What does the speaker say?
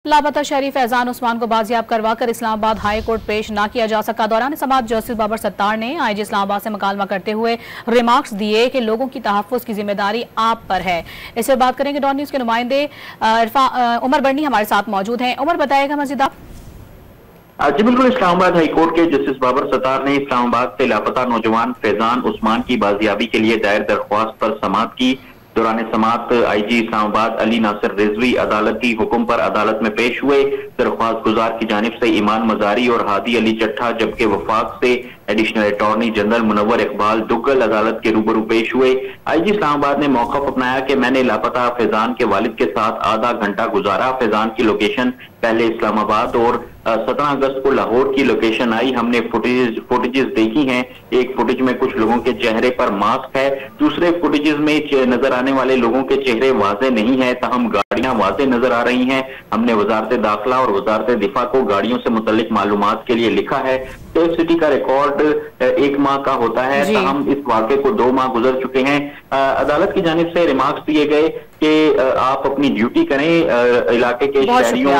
लापता शहरी फैजान उस्मान को बाजियाब करवाकर इस्लामाबाद हाई कोर्ट पेश न किया जा सका। दौरान समाअत जस्टिस बाबर सत्तार ने आईजी इस्लामाबाद से मुकालमा करते हुए रिमार्क्स दिए कि लोगों की तहफ़्फ़ुज़ की जिम्मेदारी आप पर है। इस पर बात करेंगे। डॉन न्यूज़ के नुमाइंदे उमर बर्नी हमारे साथ मौजूद हैं। उमर, बताएगा मज़ीद आप। जी बिल्कुल, इस्लामाबाद हाई कोर्ट के जस्टिस बाबर सत्तार ने इस्लामाबाद से लापता नौजवान फैजान उस्मान की बाजियाबी के लिए दायर दरख्वास्त पर समाअत की। दौरान समाअत आईजी इस्लामाबाद अली नासिर रिजवी अदालती हुक्म पर अदालत में पेश हुए। दरख्वास्त गुजार की जानिब से ईमान मजारी और हादी अली चट्ठा, जबकि वफाक से additional attorney general Munawwar Iqbal Duggal अदालत के रूबरू पेश हुए। आईजी इस्लामाबाद ने मौक़िफ़ अपनाया कि मैंने लापता फैजान के वालिद के साथ आधा घंटा गुजारा। फैजान की लोकेशन पहले इस्लामाबाद और 17 अगस्त को लाहौर की लोकेशन आई। हमने फुटेजेस देखी हैं। एक फुटेज में कुछ लोगों के चेहरे पर मास्क है, दूसरे फुटेजेस में नजर आने वाले लोगों के चेहरे वाज़े नहीं है, तहम गाड़ियां वाज़े नजर आ रही हैं। हमने वजारत दाखिला और वजारत दिफा को गाड़ियों से मुतल्लिक मालूमात के लिए लिखा है। सेफ सिटी का रिकॉर्ड 1 माह का होता है, तहम इस वाक़े को 2 माह गुजर चुके हैं। अदालत की जानिब से रिमार्क्स दिए गए कि आप अपनी ड्यूटी करें, इलाके के शहरियों